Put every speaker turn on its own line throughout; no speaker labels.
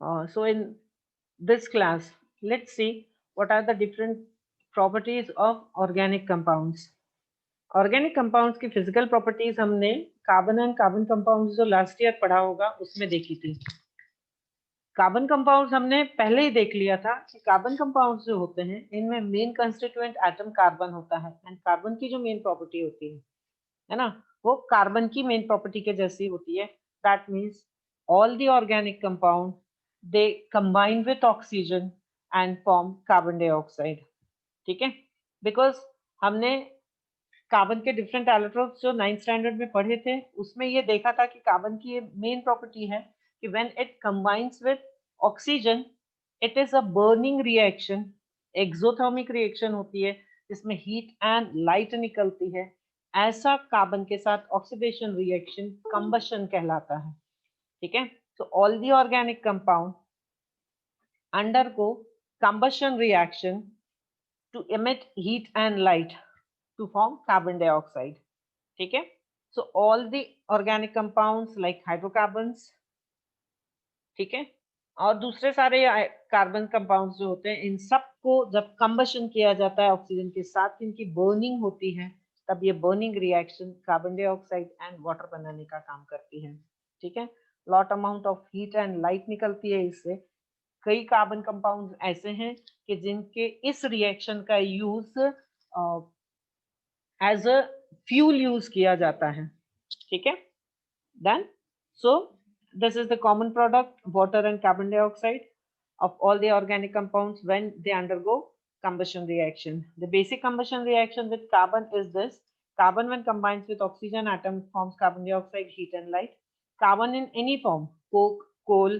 So in this class, let's see what are the different properties of organic compounds. Organic compounds की physical properties हमने carbon and carbon compounds जो last year पढ़ा होगा उसमें देखी थी। कार्बन कंपाउंड्स हमने पहले ही देख लिया था कि कार्बन कंपाउंड्स जो होते हैं इनमें मेन कंस्टिट्यूएंट एटम कार्बन होता है एंड कार्बन की जो मेन प्रॉपर्टी होती है ना, वो कार्बन की मेन प्रॉपर्टी के जैसी होती है। That means all the organic compound they combine with oxygen and form carbon dioxide. ठीक है, बिकॉज हमने कार्बन के डिफरेंट एलोट्रोप्स जो 9th स्टैंडर्ड में पढ़े थे उसमें ये देखा था कि कार्बन की ये मेन प्रॉपर्टी है कि when it combines with oxygen it is a burning reaction, exothermic reaction होती है जिसमें हीट एंड लाइट निकलती है। ऐसा कार्बन के साथ ऑक्सीडेशन रिएक्शन कंबशन कहलाता है। ठीक है, so all the organic compound undergo combustion reaction to emit heat and light to form carbon dioxide. ठीक है, so all the organic compounds like hydrocarbons, ठीक है, और दूसरे सारे कार्बन कंपाउंड्स जो होते हैं इन सबको जब कंबशन किया जाता है ऑक्सीजन के साथ, इनकी बर्निंग होती है, तब ये burning reaction carbon dioxide and water बनाने का काम करती है। ठीक है, lot amount of heat and light निकलती है इससे। कई कार्बन कंपाउंड्स ऐसे हैं कि जिनके इस रिएक्शन का use as a fuel use किया जाता है। ठीक है, then so this is the common product water and carbon dioxide of all the organic compounds when they undergo combustion reaction. The basic combustion reaction with carbon is this: carbon when combines with oxygen atom forms carbon dioxide, heat and light. Carbon in any form, coke, coal,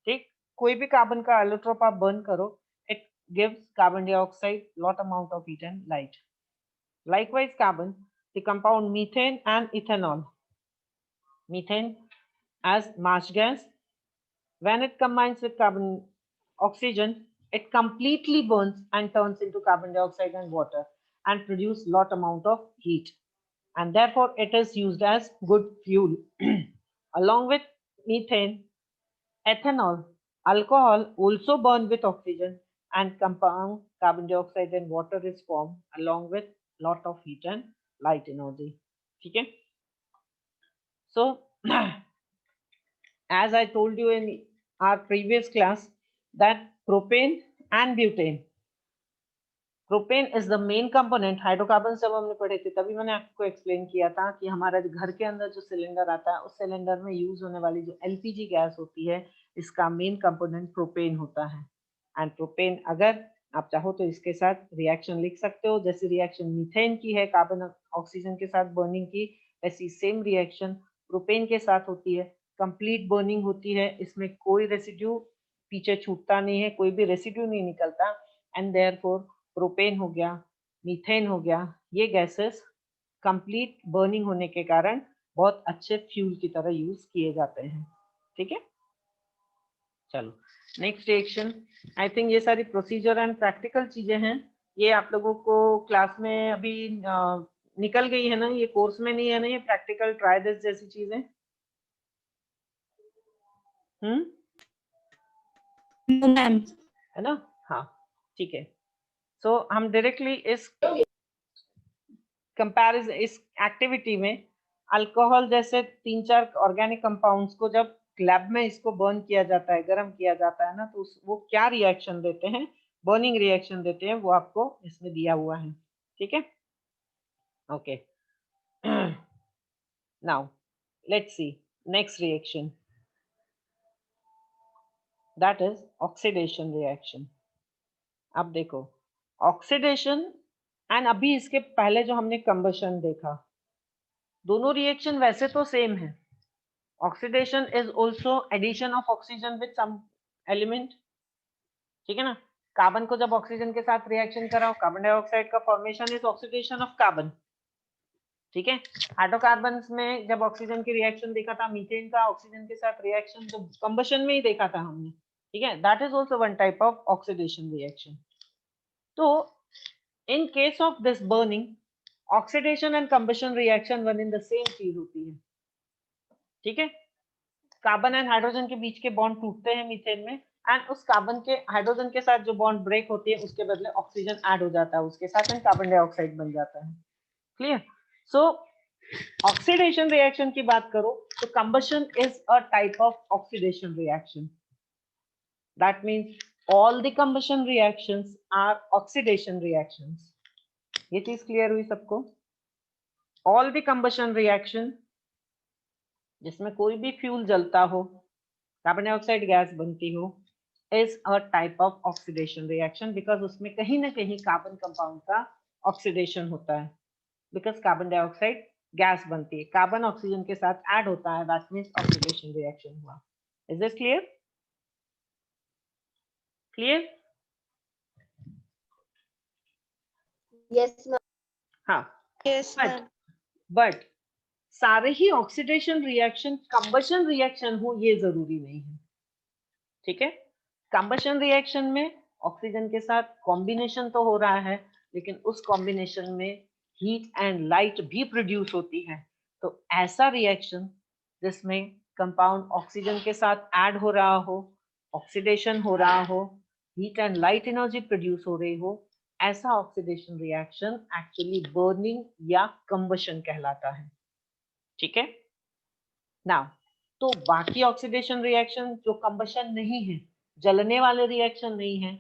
ठीक, कोई भी carbon का allotrope आप burn करो, it gives carbon dioxide lot amount of heat and light. Likewise carbon, the compound methane and ethanol. Methane as marsh gas, when it combines with carbon oxygen, it completely burns and turns into carbon dioxide and water and produce lot amount of heat, and therefore it is used as good fuel. Along with methane, ethanol, alcohol also burn with oxygen and compound carbon dioxide and water is formed along with lot of heat and light energy. Okay, so as I told you in our previous class that propane and butane, propane is the main component. Hydrocarbon जब हमने पढ़े थे तभी मैंने आपको explain किया था कि हमारा घर के अंदर जो सिलेंडर आता है उस सिलेंडर में यूज होने वाली जो एलपीजी गैस होती है इसका मेन कंपोनेंट प्रोपेन होता है। एंड प्रोपेन अगर आप चाहो तो इसके साथ रिएक्शन लिख सकते हो, जैसे रिएक्शन मीथेन की है कार्बन ऑक्सीजन के साथ बर्निंग की, वैसी सेम रिएक्शन प्रोपेन के साथ होती है। कंप्लीट बर्निंग होती है, इसमें कोई रेसिड्यू पीछे छूटता नहीं है, कोई भी रेसिड्यू नहीं निकलता, एंड देयरफॉर प्रोपेन हो गया, मीथेन हो गया, ये गैसेस कंप्लीट बर्निंग होने के कारण बहुत अच्छे फ्यूल की तरह यूज किए जाते हैं। ठीक है, चलो नेक्स्ट रिएक्शन। आई थिंक ये सारी प्रोसीजर एंड प्रैक्टिकल चीजें हैं, ये आप लोगों को क्लास में अभी निकल गई है ना, ये कोर्स में नहीं है ना, ये प्रैक्टिकल ट्राई दिस जैसी चीजें।
मैम
है ना, हाँ ठीक है। सो हम डायरेक्टली इस कंपैरिजन इस एक्टिविटी में अल्कोहल जैसे 3-4 ऑर्गेनिक कंपाउंड्स को जब लैब में इसको बर्न किया जाता है, गर्म किया जाता है ना, तो वो क्या रिएक्शन देते हैं, बर्निंग रिएक्शन देते हैं, वो आपको इसमें दिया हुआ है। ठीक है, okay. Now let's see next reaction, that is oxidation reaction. अब देखो ऑक्सीडेशन एंड अभी इसके पहले जो हमने कंबशन देखा, दोनों रिएक्शन वैसे तो सेम है। Oxidation is also addition of oxygen with some element. ठीक है ना, कार्बन को जब ऑक्सीजन के साथ रिएक्शन कराओ, कार्बन डाइऑक्साइड का formation is oxidation of carbon. ठीक है, हाइड्रोकार्बन में जब ऑक्सीजन की रिएक्शन देखा था, मीथेन का ऑक्सीजन के साथ रिएक्शन तो कंबशन में ही देखा था हमने। ठीक है, that is also one type of oxidation reaction. तो in case of this burning, oxidation and combustion reaction one in the same चीज होती है। ठीक है, कार्बन एंड हाइड्रोजन के बीच के बॉन्ड टूटते हैं मीथेन में, एंड उस कार्बन के हाइड्रोजन के साथ जो बॉन्ड ब्रेक होती है उसके बदले ऑक्सीजन ऐड हो जाता है उसके साथ एंड कार्बन डाइऑक्साइड बन जाता है। क्लियर? सो ऑक्सीडेशन रिएक्शन की बात करो तो combustion is a type of oxidation reaction. That means all the combustion reactions are oxidation reactions. ये चीज क्लियर हुई सबको? ऑल द कंबशन रिएक्शन जिसमें कोई भी फ्यूल जलता हो, कार्बन डाइऑक्साइड गैस बनती हो, is a type of oxidation reaction because उसमें कहीं ना कहीं कार्बन कंपाउंड का ऑक्सीडेशन होता है, बिकॉज कार्बन डाइऑक्साइड गैस बनती है, कार्बन ऑक्सीजन के साथ ऐड होता है, दैट मींस ऑक्सीडेशन रिएक्शन हुआ। Is this clear? Clear?
Yes ma'am.
हाँ,
यस मैम।
बट सारे ही ऑक्सीडेशन रिएक्शन कंबशन रिएक्शन हो ये जरूरी नहीं है। ठीक है? कंबशन रिएक्शन में ऑक्सीजन के साथ कॉम्बिनेशन तो हो रहा है, लेकिन उस कॉम्बिनेशन में हीट एंड लाइट भी प्रोड्यूस होती है। तो ऐसा रिएक्शन जिसमें कंपाउंड ऑक्सीजन के साथ ऐड हो रहा हो, ऑक्सीडेशन हो रहा हो, heat and light energy produce हो रही हो, ऐसा ऑक्सीडेशन रिएक्शन एक्चुअली बर्निंग या कंबशन कहलाता है। ठीक है? नाउ तो बाकी ऑक्सीडेशन रिएक्शन जो कंबशन नहीं है, जलने वाले रिएक्शन नहीं है,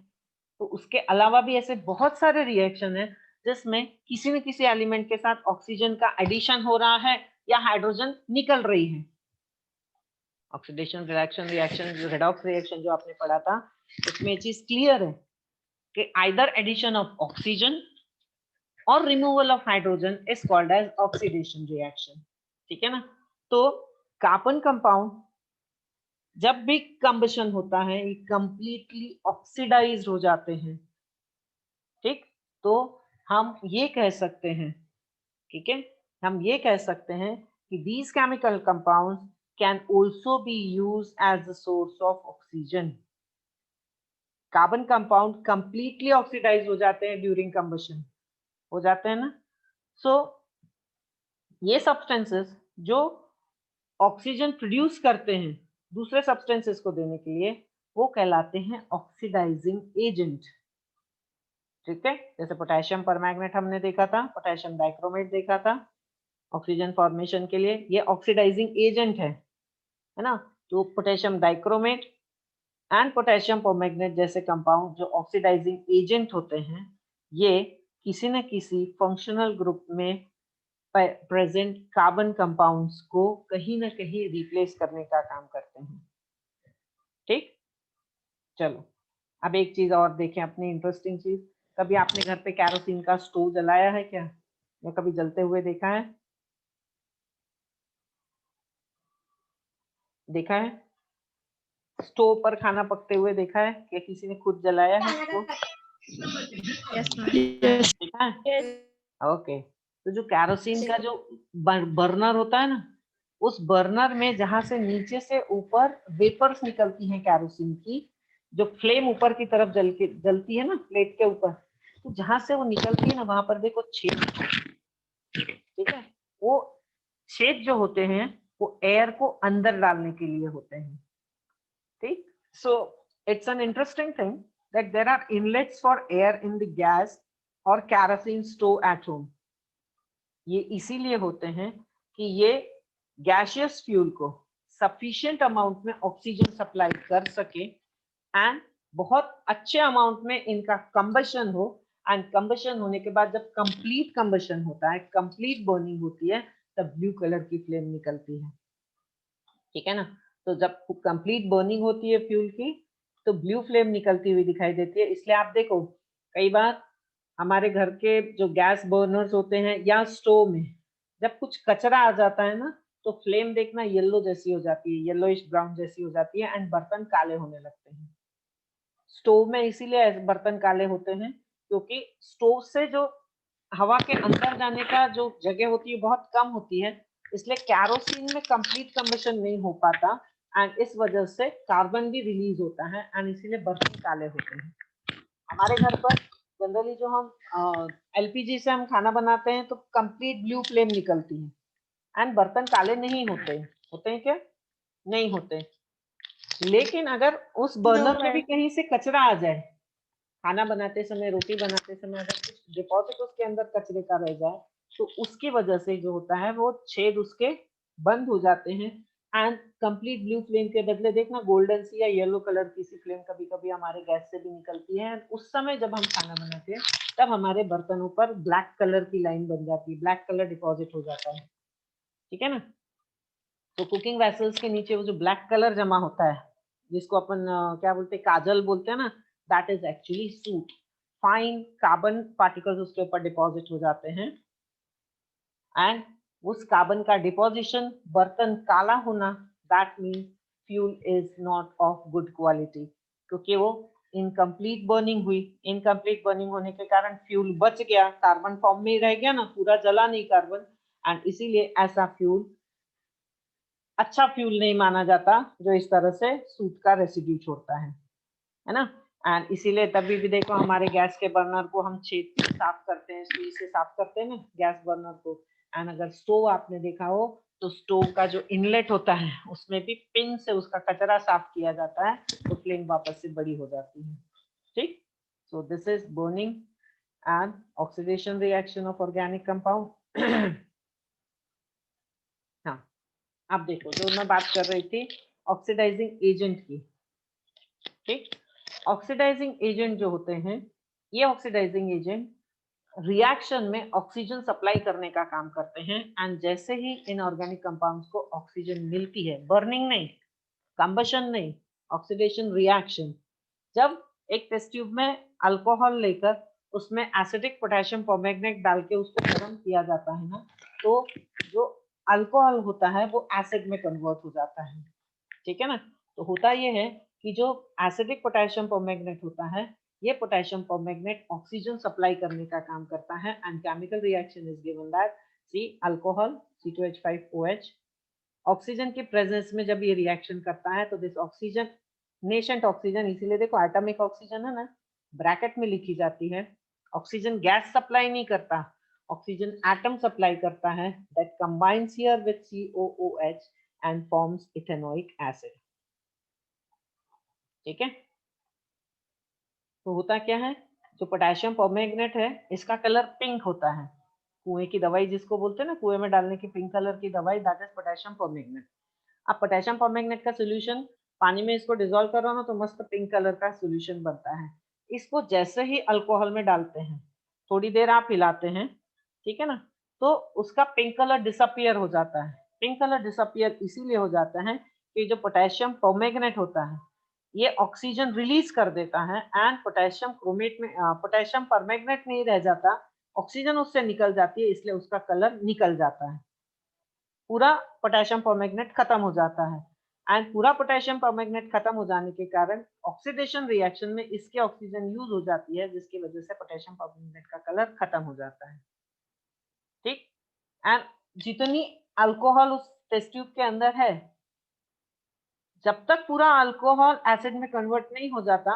तो उसके अलावा भी ऐसे बहुत सारे रिएक्शन है जिसमें किसी न किसी एलिमेंट के साथ ऑक्सीजन का एडिशन हो रहा है या हाइड्रोजन निकल रही है। ऑक्सीडेशन रिएक्शन जो रेडॉक्स रिएक्शन जो आपने पढ़ा था उसमें चीज क्लियर है कि आइदर एडिशन ऑफ ऑक्सीजन और removal of hydrogen is called as oxidation reaction. ठीक है ना? तो कार्बन कंपाउंड जब भी कंबशन होता है ये कंप्लीटली ऑक्सीडाइज्ड हो जाते हैं। ठीक? तो हम ये कह सकते हैं, ठीक है, हम ये कह सकते हैं कि these chemical compounds can also be used as a source of oxygen। Carbon compound completely oxidise हो जाते हैं ड्यूरिंग कंबशन, हो जाते हैं ना? सो ये सब्सटेंसेस जो ऑक्सीजन प्रोड्यूस करते हैं दूसरे सब्सटेंसेस को देने के लिए, वो कहलाते हैं ऑक्सीडाइजिंग एजेंट। ठीक है? जैसे पोटेशियम परमैंगनेट हमने देखा था, पोटेशियम डाइक्रोमेट देखा था ऑक्सीजन फॉर्मेशन के लिए, ये ऑक्सीडाइजिंग एजेंट है ना? तो potassium dichromate and potassium permanganate जैसे कंपाउंड जो ऑक्सीडाइजिंग एजेंट होते हैं, ये किसी न किसी फंक्शनल ग्रुप में प्रेजेंट कार्बन कंपाउंड्स को कहीं ना कहीं रिप्लेस करने का काम करते हैं। ठीक? चलो अब एक चीज और देखें अपनी इंटरेस्टिंग चीज। कभी आपने घर पे कैरोसिन का स्टोव जलाया है क्या, या कभी जलते हुए देखा है? देखा है? स्टोव पर खाना पकते हुए देखा है कि किसी ने खुद जलाया है इसको? देखा है? ओके। तो जो कैरोसिन का जो बर्नर होता है ना, उस बर्नर में जहां से नीचे से ऊपर वेपर्स निकलती हैं कैरोसिन की, जो फ्लेम ऊपर की तरफ जलती है ना प्लेट के ऊपर, तो जहां से वो निकलती है ना वहां पर देखो छेद। ठीक है? वो छेद जो होते हैं वो एयर को अंदर डालने के लिए होते हैं। ठीक? So it's an interesting thing that there are inlets for air in the gas or kerosene stove at home। ये इसीलिए होते हैं कि ये गैसियस फ्यूल को सफिशिएंट अमाउंट में ऑक्सीजन सप्लाई कर सके एंड बहुत अच्छे अमाउंट में इनका कंबशन हो, एंड कंबशन होने के बाद जब कंप्लीट कंबशन होता है, कंप्लीट बर्निंग होती है, तब ब्लू कलर की फ्लेम निकलती है। ठीक है ना? तो जब कंप्लीट बर्निंग होती है फ्यूल की तो ब्लू फ्लेम निकलती हुई दिखाई देती है। इसलिए आप देखो कई बार हमारे घर के जो गैस बर्नर्स होते हैं या स्टोव में जब कुछ कचरा आ जाता है ना, तो फ्लेम देखना येलो जैसी हो जाती है, येलोइश ब्राउन जैसी हो जाती है एंड बर्तन काले होने लगते हैं। स्टोव में इसीलिए बर्तन काले होते हैं क्योंकि स्टोव से जो हवा के अंदर जाने का जो जगह होती है बहुत कम होती है, इसलिए कैरोसिन में कंप्लीट कंबशन नहीं हो पाता एंड इस वजह से कार्बन भी रिलीज होता है एंड इसीलिए बर्तन काले होते हैं। हमारे घर पर जनरली जो हम एलपीजी से हम खाना बनाते हैं तो कंप्लीट ब्लू फ्लेम निकलती है एंड बर्तन काले नहीं होते, होते हैं क्या? नहीं होते। लेकिन अगर उस बर्नर में भी कहीं से कचरा आ जाए, खाना बनाते समय, रोटी बनाते समय अगर कुछ डिपॉजिट उसके अंदर कचरे का रह जाए, तो उसकी वजह से जो होता है वो छेद उसके बंद हो जाते हैं। एंड कंप्लीट ब्लू फ्लेम के बदले देखना गोल्डन सी या येलो कलर की सी फ्लेम कभी कभी हमारे गैस से भी निकलती है। उस समय जब हम खाना बनाते हैं तब हमारे बर्तनों पर ब्लैक कलर की लाइन बन जाती है, ब्लैक कलर डिपॉजिट हो जाता है, ठीक है ना। तो कुकिंग वेसल्स के नीचे वो जो ब्लैक कलर जमा होता है, जिसको अपन क्या बोलते हैं, काजल बोलते हैं ना, that is actually suit. Fine carbon particles उसके ऊपर डिपॉजिट हो जाते हैं एंड उस कार्बन का डिपोजिशन, बर्तन काला होना, that means fuel is not of good quality, क्योंकि वो इनकम्प्लीट बर्निंग हुई। इनकम्प्लीट बर्निंग होने के कारण फ्यूल बच गया, कार्बन फॉर्म में ही रह गया ना, पूरा जला नहीं कार्बन, एंड इसीलिए ऐसा फ्यूल अच्छा फ्यूल नहीं माना जाता जो इस तरह से सूट का रेसिड्यू छोड़ता है ना। एंड इसीलिए तभी भी देखो हमारे गैस के बर्नर को हम छेद से साफ करते हैं, सुई से साफ करते हैं ना गैस बर्नर को। एंड अगर स्टोव आपने देखा हो तो स्टोव का जो इनलेट होता है उसमें भी पिन से उसका कचरा साफ किया जाता है, तो फ्लेम वापस से बड़ी हो जाती है, ठीक। So this is burning and oxidation reaction of organic compound. हाँ, अब देखो जो मैं बात कर रही थी ऑक्सीडाइजिंग एजेंट की, ठीक। ऑक्सीडाइजिंग एजेंट जो होते हैं, ये ऑक्सीडाइजिंग एजेंट रिएक्शन में ऑक्सीजन सप्लाई करने का काम करते हैं। एंड जैसे ही इन ऑर्गेनिक कंपाउंड्स को ऑक्सीजन मिलती है, बर्निंग नहीं, कंबशन नहीं, ऑक्सीडेशन रिएक्शन, जब एक टेस्ट ट्यूब में अल्कोहल लेकर उसमें एसिडिक पोटेशियम परमैंगनेट डाल के उसको गर्म किया जाता है ना, तो जो अल्कोहल होता है वो एसिड में कन्वर्ट हो जाता है, ठीक है ना। तो होता ये है कि जो एसिडिक पोटेशियम परमैंगनेट होता है, ये पोटेशियम परमैंगनेट ऑक्सीजन सप्लाई करने का काम करता है। And chemical reaction is given that see alcohol C2H5OH, oxygen की प्रेजेंस में जब ये रिएक्शन करता है तो दिस ऑक्सीजन, नेशेंट ऑक्सीजन, इसीलिए देखो एटॉमिक ऑक्सीजन है ना, ब्रैकेट में लिखी जाती है। ऑक्सीजन गैस सप्लाई नहीं करता, ऑक्सीजन एटम सप्लाई करता है, that combines here with COOH and forms ethanoic acid, ठीक है। तो होता क्या है, जो पोटेशियम परमैंगनेट है इसका कलर पिंक होता है, कुएं की दवाई जिसको बोलते हैं ना, कुएं में डालने की पिंक कलर की दवाई, दैट इज पोटेशियम परमैंगनेट। अब पोटेशियम परमैंगनेट का सॉल्यूशन, पानी में इसको डिसॉल्व करो ना तो मस्त पिंक कलर का सॉल्यूशन बनता है। इसको जैसे ही अल्कोहल में डालते हैं, थोड़ी देर आप हिलाते हैं, ठीक है ना, तो उसका पिंक कलर डिसअपियर हो जाता है। पिंक कलर डिसअपियर इसीलिए हो जाता है कि जो पोटेशियम परमैंगनेट होता है ये ऑक्सीजन रिलीज कर देता है एंड पोटेशियम क्रोमेट में पोटेशियम परमैंगनेट नहीं रह जाता, ऑक्सीजन उससे निकल जाती है, इसलिए उसका कलर निकल जाता है, पूरा पोटेशियम परमैंगनेट खत्म हो जाता है। एंड पूरा पोटेशियम परमैंगनेट खत्म हो जाने के कारण ऑक्सीडेशन रिएक्शन में इसके ऑक्सीजन यूज हो जाती है, जिसकी वजह से पोटेशियम परमैंगनेट का कलर खत्म हो जाता है, ठीक। एंड जितनी अल्कोहल उस टेस्ट ट्यूब के अंदर है, जब तक पूरा अल्कोहल एसिड में कन्वर्ट नहीं हो जाता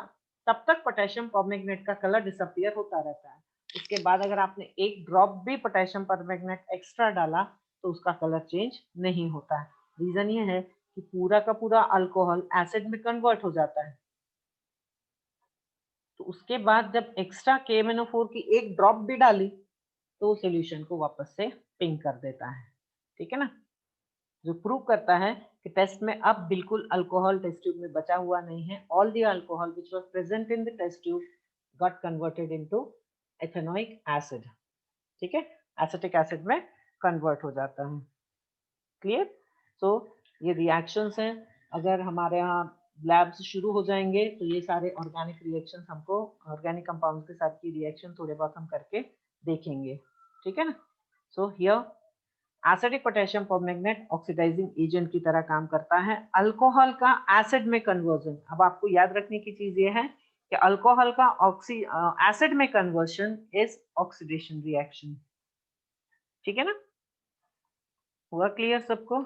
तब तक पोटेशियम परमैंगनेट का कलर डिसअपियर होता रहता है। उसके बाद अगर आपने एक ड्रॉप भी पोटेशियम परमैंगनेट एक्स्ट्रा डाला तो उसका कलर चेंज नहीं होता है। रीजन ये है कि पूरा का पूरा अल्कोहल एसिड में कन्वर्ट हो जाता है, तो उसके बाद जब एक्स्ट्रा KMnO4 की एक ड्रॉप भी डाली तो सॉल्यूशन को वापस से पिंक कर देता है, ठीक है ना। जो प्रूव करता है कि टेस्ट में अब बिल्कुल अल्कोहल टेस्ट ट्यूब में बचा हुआ नहीं है, all the alcohol which was present in the test tube got converted into ethanoic acid, ठीक है, एसिटिक एसिड में कन्वर्ट हो जाता है, क्लियर। सो ये रिएक्शंस हैं, अगर हमारे यहाँ लैब्स शुरू हो जाएंगे तो ये सारे ऑर्गेनिक रिएक्शंस हमको ऑर्गेनिक कंपाउंड्स के साथ की रिएक्शन थोड़े बहुत हम करके देखेंगे, ठीक है ना। So here acidic potassium permanganate oxidising agent की तरह काम करता है। अल्कोहल का एसिड में कन्वर्जन, अब आपको याद रखने की चीज ये है कि अल्कोहल का एसिड में कन्वर्शन इज ऑक्सीडेशन रिएक्शन, ठीक है ना। हुआ क्लियर सबको,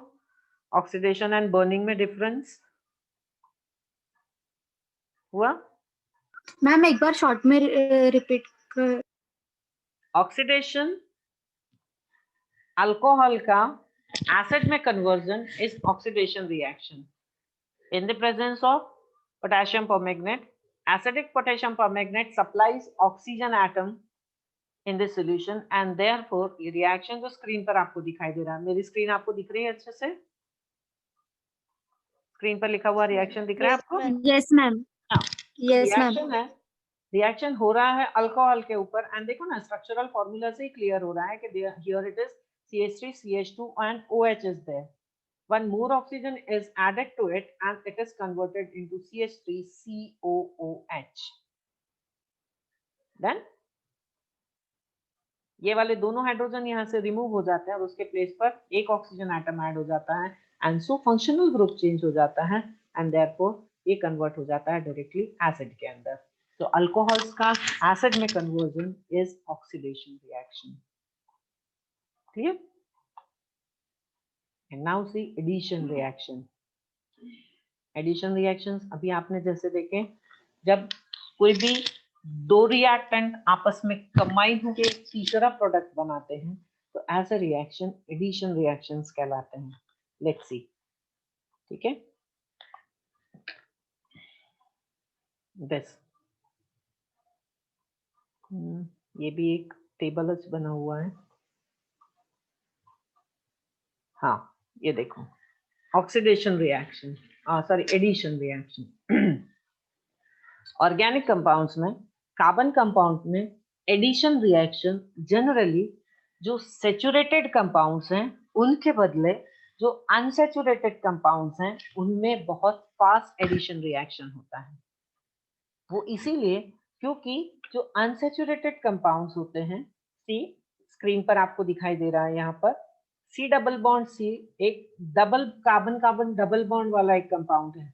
ऑक्सीडेशन एंड बर्निंग में डिफरेंस हुआ।
मैम एक बार शॉर्ट में रिपीट कर।
ऑक्सीडेशन अल्कोहल का Acid में conversion is oxidation reaction. In the presence of potassium permanganate, acidic potassium permanganate supplies oxygen atom in this solution and therefore ये reaction जो screen पर आपको दिखाई दे रहा है, मेरी screen आपको दिख रही है अच्छे से? Screen पर लिखा हुआ reaction दिख रहा है आपको?
Yes, ma'am.
हाँ,
Yes, ma'am.
reaction है, reaction हो रहा है अल्कोहल के ऊपर एंड देखो ना स्ट्रक्चरल फॉर्मूला से ही क्लियर हो रहा है कि here it is CH3 CH2 and OH is there. One more oxygen is added to it and it is converted into CH3 COOH. Then ये वाले दोनों हाइड्रोजन यहाँ से रिमूव हो जाते हैं और उसके प्लेस पर एक ऑक्सीजन एटम ऐड हो जाता है and so functional group change हो जाता है एंड देयरफॉर ये कन्वर्ट हो जाता है डायरेक्टली एसिड के अंदर. तो अल्कोहल्स का एसिड में conversion is oxidation reaction. Clear? And now see addition reaction. Addition reactions अभी आपने जैसे देखे, जब कोई भी दो रिएक्टेंट आपस में कंबाइन होकर एक तीसरा प्रोडक्ट बनाते हैं तो ऐसे रिएक्शन एडिशन रिएक्शंस कहलाते हैं. Let's see. ठीक है, दिस ये भी एक टेबल बना हुआ है. हाँ, ये देखो oxidation reaction, sorry addition reaction. Organic compounds में, कार्बन कंपाउंड में एडिशन रिएक्शन जनरली जो सैचुरेटेड कंपाउंड्स हैं उनके बदले जो अनसैचुरेटेड कंपाउंड्स हैं उनमें बहुत फास्ट एडिशन रिएक्शन होता है. वो इसीलिए क्योंकि जो अनसैचुरेटेड कंपाउंड्स होते हैं, सी स्क्रीन पर आपको दिखाई दे रहा है यहाँ पर सी डबल बॉन्ड सी एक double carbon carbon double bond वाला एक कंपाउंड है.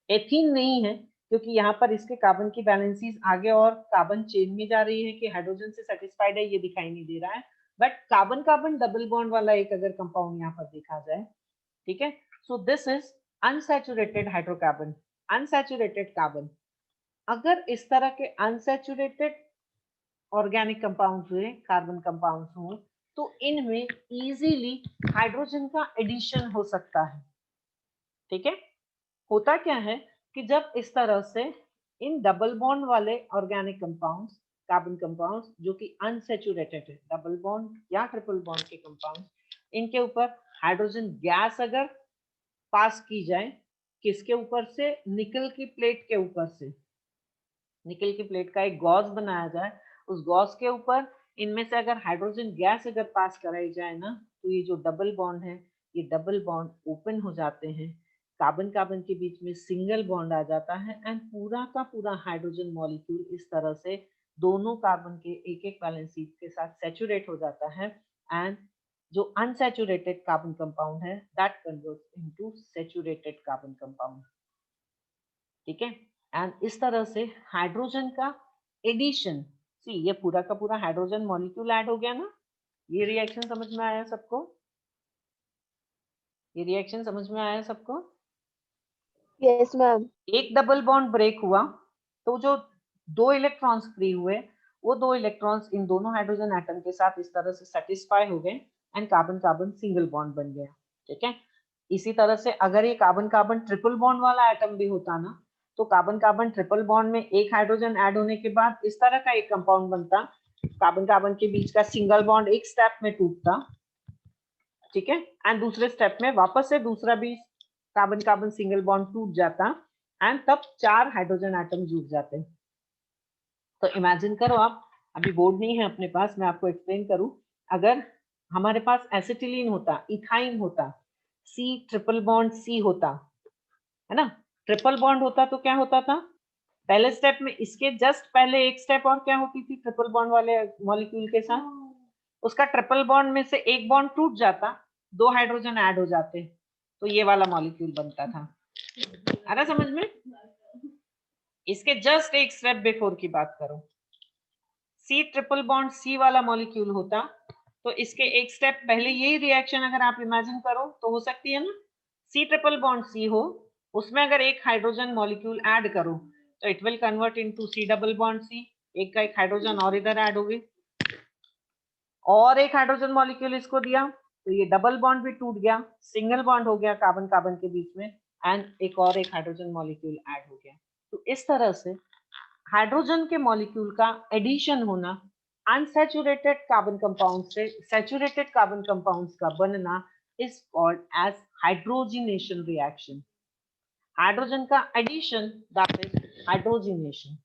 एथीन नहीं है क्योंकि यहाँ पर इसके कार्बन की वैलेंसीज आगे और कार्बन चेन में जा रही है कि हाइड्रोजन से सेटिस्फाइड है ये दिखाई नहीं दे रहा है. But carbon carbon double bond वाला एक अगर कंपाउंड यहाँ पर देखा जाए, ठीक है, so this is unsaturated hydrocarbon, unsaturated carbon. अगर इस तरह के अनसैचुरेटेड ऑर्गेनिक कंपाउंड्स हुए, कार्बन कंपाउंड्स हुए, तो इनमें इजीली हाइड्रोजन का एडिशन हो सकता है. ठीक है, होता क्या है कि जब इस तरह से इन डबल बॉन्ड वाले ऑर्गेनिक कंपाउंड्स, कार्बन कंपाउंड्स जो कि अनसैचुरेटेड है, डबल बॉन्ड या ट्रिपल बॉन्ड के कंपाउंड्स, इनके ऊपर हाइड्रोजन गैस अगर पास की जाए, किसके ऊपर से, निकल की प्लेट के ऊपर से, निकल की प्लेट का एक गॉज बनाया जाए, उस गॉज के ऊपर इनमें से अगर हाइड्रोजन गैस अगर पास कराई जाए ना, तो ये जो डबल बॉन्ड है ये डबल बॉन्ड ओपन हो जाते हैं, कार्बन कार्बन के बीच में सिंगल बॉन्ड आ जाता है एंड पूरा का पूरा हाइड्रोजन मॉलिक्यूल इस तरह से दोनों कार्बन के एक एक वैलेंसी के साथ सैचुरेट हो जाता है एंड जो अनसैचुरेटेड कार्बन कंपाउंड है that converts into saturated carbon compound. ठीक है, एंड इस तरह से हाइड्रोजन का एडिशन, सी ये पूरा का पूरा हाइड्रोजन मॉलिक्यूल ऐड हो गया ना. ये रिएक्शन समझ में आया सबको? ये रिएक्शन समझ में आया सबको?
Yes, ma'am.
एक डबल बॉन्ड ब्रेक हुआ तो जो दो इलेक्ट्रॉन्स फ्री हुए वो दो इलेक्ट्रॉन्स इन दोनों हाइड्रोजन एटम के साथ इस तरह से सेटिस्फाई हो गए and carbon carbon single bond बन गया. ठीक है, इसी तरह से अगर ये कार्बन कार्बन ट्रिपल बॉन्ड वाला एटम भी होता ना, तो कार्बन कार्बन ट्रिपल बॉन्ड में एक हाइड्रोजन ऐड होने के बाद इस तरह का एक कंपाउंड बनता, कार्बन कार्बन के बीच का सिंगल बॉन्ड एक स्टेप में टूटता. ठीक है, एंड दूसरे स्टेप में वापस से दूसरा भी कार्बन कार्बन सिंगल बॉन्ड टूट जाता एंड तब चार हाइड्रोजन एटम जुड़ जाते. तो इमेजिन करो आप, अभी बोर्ड नहीं है अपने पास, मैं आपको एक्सप्लेन करूं. अगर हमारे पास एसिटिलीन होता, इथाइन होता, सी ट्रिपल बॉन्ड सी होता है ना, ट्रिपल बॉन्ड होता तो क्या होता था, पहले स्टेप में इसके जस्ट पहले एक स्टेप और क्या होती थी ट्रिपल बॉन्ड वाले मॉलिक्यूल के साथ, उसका ट्रिपल बॉन्ड में से एक बॉन्ड टूट जाता, दो हाइड्रोजन ऐड हो जाते, तो ये वाला मॉलिक्यूल बनता था. आ रहा समझ में? इसके जस्ट एक स्टेप बिफोर की बात करो, सी ट्रिपल बॉन्ड सी वाला मॉलिक्यूल होता तो इसके एक स्टेप पहले यही रिएक्शन अगर आप इमेजिन करो तो हो सकती है ना, सी ट्रिपल बॉन्ड सी हो, उसमें अगर एक हाइड्रोजन मॉलिक्यूल ऐड करो तो it will convert into C double bond C, एक का एक हाइड्रोजन और इधर ऐड हो गई, और एक हाइड्रोजन मॉलिक्यूल इसको दिया तो ये डबल बॉन्ड भी टूट गया, सिंगल बॉन्ड हो गया कार्बन कार्बन के बीच में, एंड एक हाइड्रोजन मॉलिक्यूल ऐड हो गया। तो इस तरह से हाइड्रोजन के मॉलिक्यूल का एडिशन होना, अनसैचुरेटेड कार्बन कंपाउंड से सैचुरेटेड कार्बन कंपाउंड्स का बनना is called as hydrogenation reaction. Hydrogen का addition that is hydrogenation.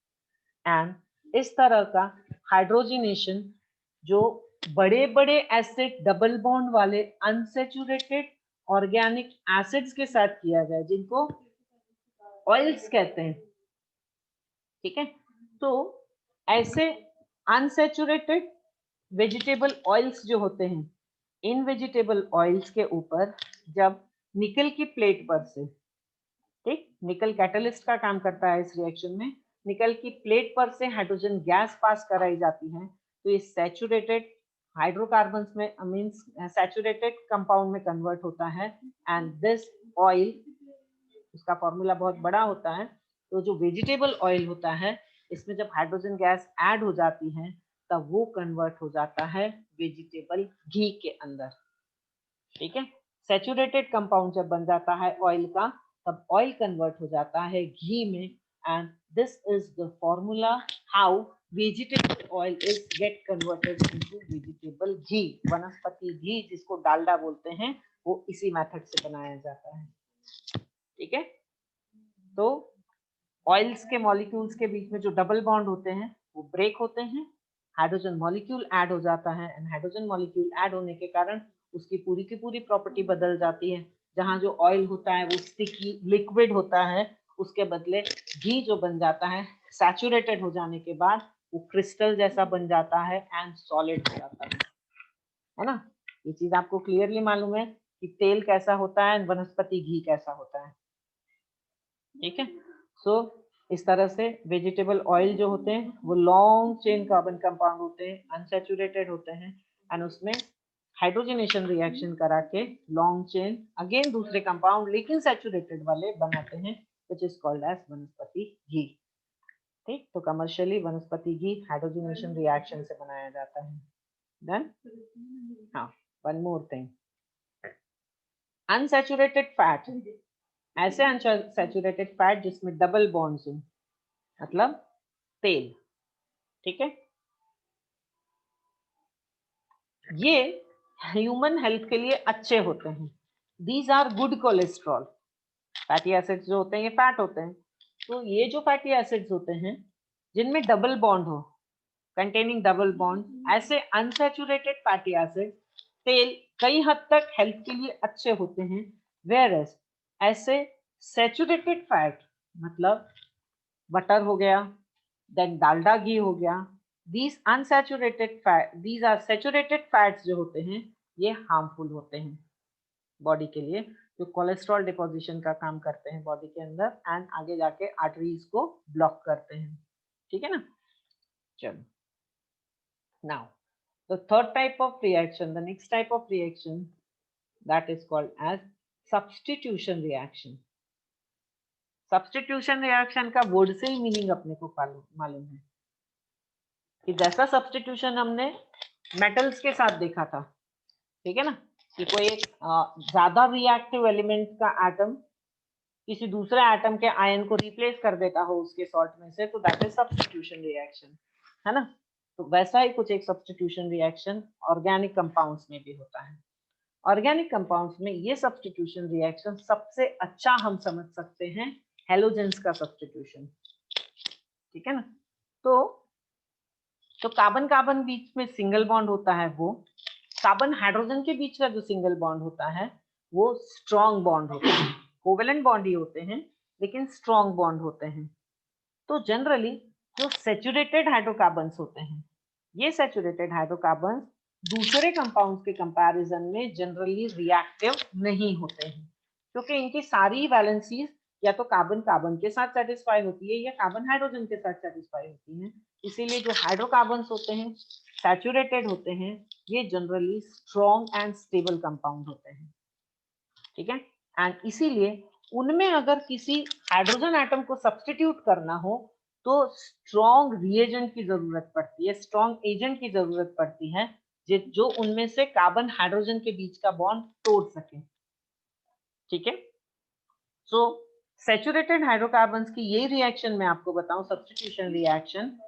And इस तरह का हाइड्रोजिनेशन जो बड़े बड़े एसिड डबल बॉन्ड वाले अनसैचुरेटेड ऑर्गेनिक एसिड्स के साथ किया जाए, जिनको ऑयल्स कहते हैं, ठीक है। तो ऐसे अनसैचुरेटेड वेजिटेबल ऑयल्स जो होते हैं, इन वेजिटेबल ऑयल्स के ऊपर जब निकल की प्लेट पर से, ठीक, निकल कैटलिस्ट का काम करता है इस रिएक्शन में, निकल की प्लेट पर से हाइड्रोजन गैस पास कराई जाती है, तो ये सैचुरेटेड हाइड्रोकार्बन्स में मींस सैचुरेटेड कंपाउंड में कन्वर्ट होता है। एंड दिस ऑयल, उसका फॉर्मूला बहुत बड़ा होता है, तो जो वेजिटेबल ऑयल होता है इसमें जब हाइड्रोजन गैस ऐड हो जाती है तब वो कन्वर्ट हो जाता है वेजिटेबल घी के अंदर, ठीक है। सैचुरेटेड कंपाउंड जब बन जाता है ऑयल का, तब ऑयल कन्वर्ट हो जाता है घी में, and this is the formula how vegetable oil is get converted into vegetable ghee. वनस्पति घी जिसको डालडा बोलते हैं, वो इसी मेथड से बनाया जाता है, ठीक है। तो ऑयल्स के मॉलिक्यूल्स के बीच में जो डबल बॉन्ड होते हैं वो ब्रेक होते हैं, हाइड्रोजन मॉलिक्यूल ऐड हो जाता है, एंड हाइड्रोजन मॉलिक्यूल ऐड होने के कारण उसकी पूरी की पूरी प्रॉपर्टी बदल जाती है। जहां जो ऑयल होता है वो स्टिकी लिक्विड होता है, उसके बदले घी जो बन जाता है सैचुरेटेड हो जाने के बाद वो क्रिस्टल जैसा बन जाता है एंड सॉलिड हो जाता है ना। ये चीज आपको क्लियरली मालूम है कि तेल कैसा होता है, वनस्पति घी कैसा होता है, ठीक है। सो इस तरह से वेजिटेबल ऑयल जो होते हैं वो लॉन्ग चेन कार्बन कंपाउंड होते हैं, अनसैचुरेटेड होते हैं, एंड उसमें हाइड्रोजनेशन रिएक्शन करा के लॉन्ग चेन अगेन दूसरे कंपाउंड लेकिन सैचुरेटेड वाले बनाते हैं, व्हिच इज कॉल्ड एज वनस्पति घी, ठीक। तो कमर्शियली वनस्पति घी हाइड्रोजनेशन रिएक्शन से बनाया जाता है। देन हाँ, one more thing, unsaturated fat, ऐसे अनसैचुरेटेड फैट जिसमें डबल बॉन्ड्स हो, मतलब तेल, ठीक है। ये ह्यूमन हेल्थ के लिए अच्छे होते हैं, these are good cholesterol. Fatty acids जो होते हैं ये फैट होते हैं, तो ये जो फैटी एसिड्स होते हैं जिनमें डबल बॉन्ड हो, कंटेनिंग डबल बॉन्ड, ऐसे अनसैचुरेटेड फैटी एसिड तेल कई हद तक हेल्थ के लिए अच्छे होते हैं। वेयर एज ऐसे सैचुरेटेड फैट, मतलब बटर हो गया, देन डालडा घी हो गया, these unsaturated fat, these are saturated fats जो होते हैं ये हार्मफुल होते हैं बॉडी के लिए, जो कोलेस्ट्रॉल डिपोजिशन का काम करते हैं बॉडी के अंदर एंड आगे जाके आर्टरीज को ब्लॉक करते हैं, ठीक है ना। चलो, now the third type of reaction, the next type of reaction, that is called as substitution reaction. Substitution reaction का वर्ड से ही मीनिंग अपने को मालूम है कि जैसा सब्स्टिट्यूशन हमने मेटल्स के साथ देखा था, ठीक है ना, कि कोई एक ज्यादा रिएक्टिव एलिमेंट का एटम किसी दूसरे एटम के आयन को रिप्लेस कर देता हो उसके सॉल्ट में से, तो दैट इज सब्स्टिट्यूशन रिएक्शन, है ना। तो वैसा ही कुछ एक सब्स्टिट्यूशन रिएक्शन ऑर्गेनिक कंपाउंड्स में भी होता है। ऑर्गेनिक कंपाउंड्स में ये सब्स्टिट्यूशन रिएक्शन सबसे अच्छा हम समझ सकते हैं हेलोजेंस का सब्स्टिट्यूशन, ठीक है ना। तो कार्बन कार्बन बीच में सिंगल बॉन्ड होता है, वो कार्बन हाइड्रोजन के बीच का जो सिंगल बॉन्ड होता है वो स्ट्रॉन्ग बॉन्ड होता है, कोवेलेंट बॉन्ड ही होते हैं लेकिन स्ट्रॉन्ग बॉन्ड होते हैं। तो जनरली जो सैचुरेटेड हाइड्रोकार्बन्स होते हैं, ये सैचुरेटेड हाइड्रोकार्बन्स दूसरे कंपाउंड्स के कंपैरिजन में जनरली रिएक्टिव नहीं होते हैं, क्योंकि इनकी सारी वैलेंसीज या तो कार्बन कार्बन के साथ सेटिस्फाई होती है या कार्बन हाइड्रोजन के साथ सेटिस्फाई होती है। इसीलिए जो हाइड्रोकार्बन्स होते हैं सैचुरेटेड होते हैं, ये generally strong and stable compound होते हैं, ठीक है। एंड इसीलिए उनमें अगर किसी हाइड्रोजन एटम को सब्स्टिट्यूट करना हो तो स्ट्रॉन्ग रिएजेंट की जरूरत पड़ती है, स्ट्रॉन्ग एजेंट की जरूरत पड़ती है, जो उनमें से कार्बन हाइड्रोजन के बीच का बॉन्ड तोड़ सके। ठीक है, सो सैचुरेटेड हाइड्रोकार्बन्स की ये रिएक्शन मैं आपको बताऊं, substitution reaction.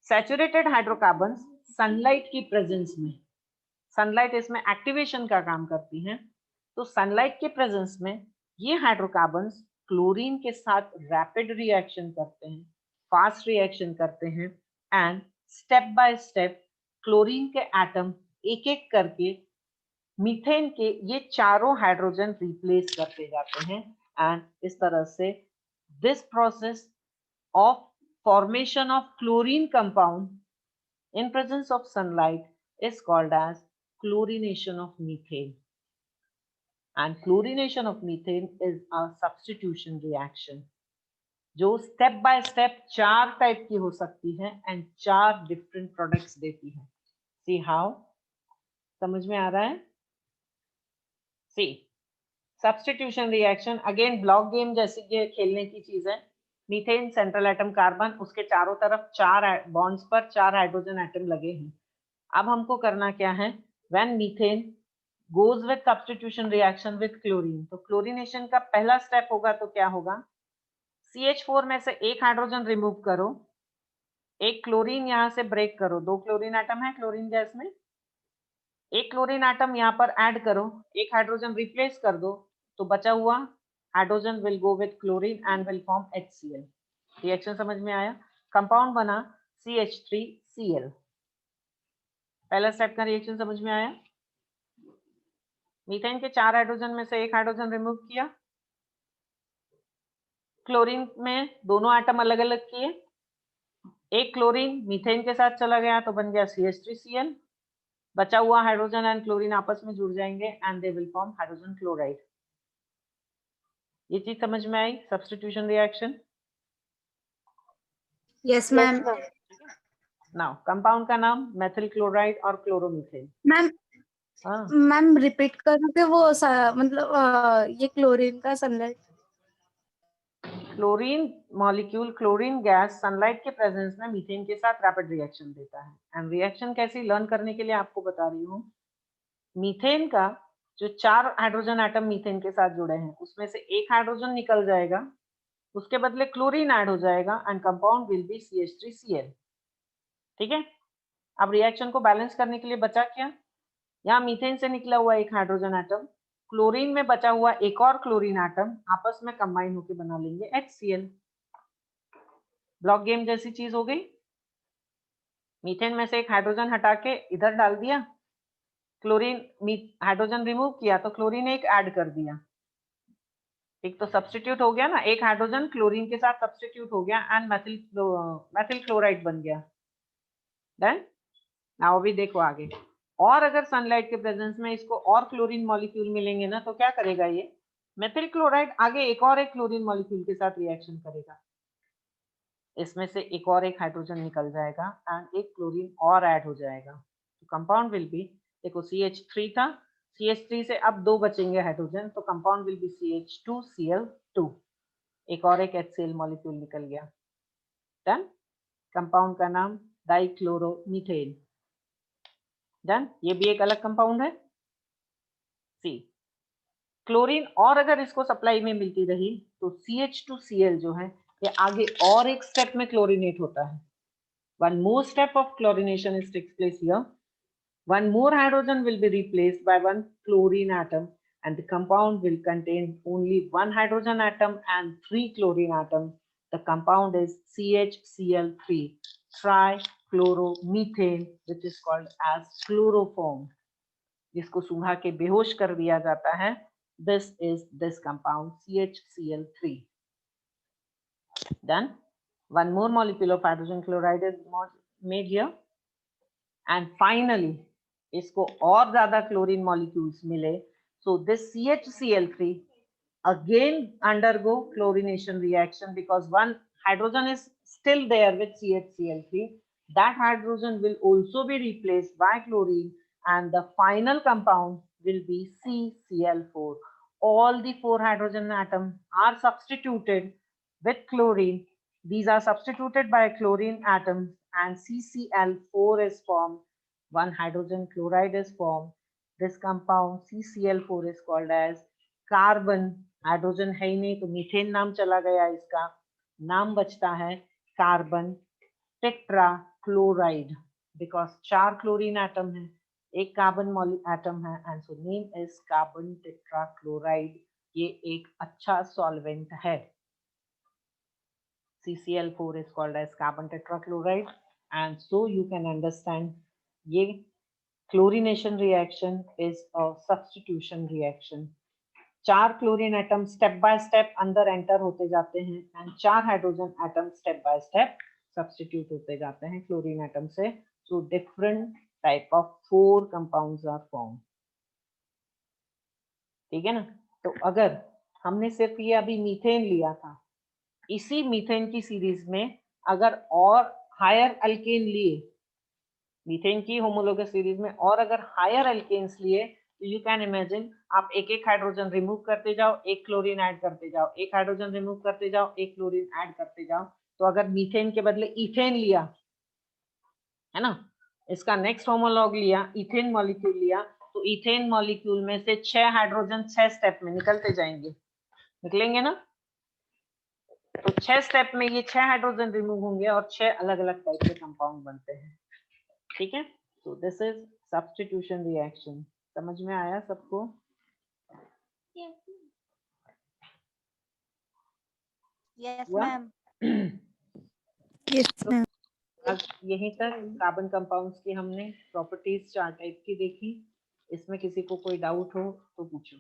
Saturated hydrocarbons sunlight की प्रेजेंस में, सनलाइट इसमें एक्टिवेशन का काम करती है, तो सनलाइट के प्रेजेंस में ये हाइड्रोकार्बन्स क्लोरीन के साथ रैपिड रिएक्शन करते हैं, फास्ट रिएक्शन करते हैं, and step by step chlorine के एटम एक एक करके मीथेन के ये चारों हाइड्रोजन रिप्लेस करते जाते हैं। एंड इस तरह से this process of formation of chlorine compound in presence of sunlight is called as chlorination of methane, and chlorination of methane is a substitution reaction जो स्टेप बाय स्टेप 4 टाइप की हो सकती है एंड 4 डिफरेंट प्रोडक्ट्स देती है। See how, समझ में आ रहा है? See substitution reaction again block game जैसी ये खेलने की चीज है। मीथेन सेंट्रल एटम कार्बन, उसके चारों तरफ 4 बॉन्ड्स पर 4 हाइड्रोजन एटम लगे हैं। अब हमको करना क्या है, when methane goes with substitution reaction with chlorine, तो क्लोरीनेशन का पहला स्टेप होगा तो क्या होगा, CH4 में से एक हाइड्रोजन रिमूव करो, एक क्लोरीन यहां से ब्रेक करो, 2 क्लोरीन एटम है क्लोरीन गैस में, एक क्लोरीन एटम यहाँ पर ऐड करो, एक हाइड्रोजन रिप्लेस कर दो, तो बचा हुआ hydrogen will go with chlorine and will form HCl। Reaction समझ में आया? कंपाउंड बना CH3Cl। पहला स्टेप का रिएक्शन समझ में आया? मीथेन के 4 हाइड्रोजन में से एक हाइड्रोजन रिमूव किया, क्लोरीन में दोनों एटम अलग अलग किए, एक क्लोरीन मीथेन के साथ चला गया तो बन गया CH3Cl, बचा हुआ हाइड्रोजन एंड क्लोरीन आपस में जुड़ जाएंगे and they will form hydrogen chloride. ये चीज समझ में आई? Substitution reaction.
Yes ma'am.
Now compound का नाम मेथिल क्लोराइड और क्लोरोमीथेन।
मैम
हाँ,
मैम रिपीट करोगे वो मतलब ये क्लोरीन का sunlight.
Chlorine molecule, chlorine gas sunlight के प्रेजेंस में मीथेन के साथ रैपिड रिएक्शन देता है। एंड रिएक्शन कैसी लर्न करने के लिए आपको बता रही हूँ, मीथेन का जो 4 हाइड्रोजन एटम मीथेन के साथ जुड़े हैं उसमें से एक हाइड्रोजन निकल जाएगा, उसके बदले क्लोरीन ऐड हो जाएगा and compound will be CH3Cl। ठीक है, अब रिएक्शन को बैलेंस करने के लिए बचा क्या, यहाँ मीथेन से निकला हुआ एक हाइड्रोजन एटम, क्लोरीन में बचा हुआ एक और क्लोरीन एटम आपस में कंबाइन होकर बना लेंगे HCl। ब्लॉक गेम जैसी चीज हो गई। मीथेन में से एक हाइड्रोजन हटा के इधर डाल दिया, क्लोरीन हाइड्रोजन रिमूव किया तो क्लोरीन एक ऐड कर दिया, एक तो सब्स्टिट्यूट हो गया ना, एक हाइड्रोजन क्लोरीन के साथ सब्स्टिट्यूट हो गया एंड मेथिल क्लोराइड बन गया। देन नाउ अभी देखो आगे, और अगर सनलाइट के प्रेजेंस में इसको और क्लोरीन मॉलिक्यूल मिलेंगे ना तो क्या करेगा, ये मेथिल क्लोराइड आगे एक और एक क्लोरीन मॉलिक्यूल के साथ रिएक्शन करेगा, इसमें से एक और एक हाइड्रोजन निकल जाएगा एंड एक क्लोरीन और ऐड हो जाएगा, तो कंपाउंड विल बी, देखो CH3 था, CH3 से अब 2 बचेंगे हाइड्रोजन, तो कंपाउंड विल बी CH2Cl2, एक और एक HCl मॉलिक्यूल निकल गया। डन, कंपाउंड का नाम डाइक्लोरोमीथेन। डन, ये भी एक अलग कंपाउंड है। सी क्लोरीन और अगर इसको सप्लाई में मिलती रही तो CH2Cl जो है ये आगे और एक स्टेप में क्लोरीनेट होता है। One more step of chlorination is takes place here. One more hydrogen will be replaced by one chlorine atom and the compound will contain only one hydrogen atom and 3 chlorine atoms. The compound is CHCl3, trichloromethane, which is called as chloroform. जिसको सूंघा के बेहोश कर दिया जाता है। This is this compound CHCl3. Done. One more molecule of hydrogen chloride is made here. And finally, इसको और ज्यादा chlorine molecules मिले, so this CHCl3 again undergo chlorination reaction because one hydrogen is still there with CHCl3. That hydrogen will also be replaced by chlorine and the final compound will be CCl4. All the 4 hydrogen atoms are substituted with chlorine. These are substituted by chlorine atoms and CCl4 is formed one hydrogen chloride is formed. This compound CCl4 is called as carbon. Hydrogen है ही नहीं तो methane नाम चला गया, इसका नाम बचता है carbon tetrachloride, because 4 chlorine atom है, एक कार्बन एटम है, and so name is carbon tetrachloride. ये एक अच्छा सॉल्वेंट है। CCl4 is called as carbon tetrachloride, and so you can understand ये chlorination reaction is a substitution reaction. 4 chlorine atom step by step अंदर enter होते जाते हैं and 4 hydrogen atom step by step substitute होते जाते हैं chlorine atom से। So different type of 4 compounds are form. ठीक है ना। तो अगर हमने सिर्फ ये अभी मीथेन लिया था, इसी मीथेन की सीरीज में अगर और हायर अल्केन लिए, मीथेन की होमोलोगस सीरीज में और अगर हायर अल्केन्स लिए, तो यू कैन इमेजिन आप एक एक हाइड्रोजन रिमूव करते जाओ, एक क्लोरीन ऐड करते जाओ, एक हाइड्रोजन रिमूव करते जाओ, एक क्लोरीन ऐड करते जाओ। तो अगर मीथेन के बदले इथेन लिया है ना, इसका नेक्स्ट होमोलॉग लिया, इथेन मॉलिक्यूल लिया, तो इथेन मॉलिक्यूल में से 6 हाइड्रोजन 6 स्टेप में निकलते जाएंगे, निकलेंगे ना। तो 6 स्टेप में ये 6 हाइड्रोजन रिमूव होंगे और 6 अलग अलग टाइप के कंपाउंड बनते हैं। ठीक है। तो दिस इज सब्स्टिट्यूशन रिएक्शन। समझ में आया सबको?
यस
हुआ?
मैम।
Yes ma'am.
आज यहीं तक कार्बन कंपाउंड्स की हमने प्रॉपर्टीज 4 टाइप की देखी। इसमें किसी को कोई डाउट हो तो पूछो।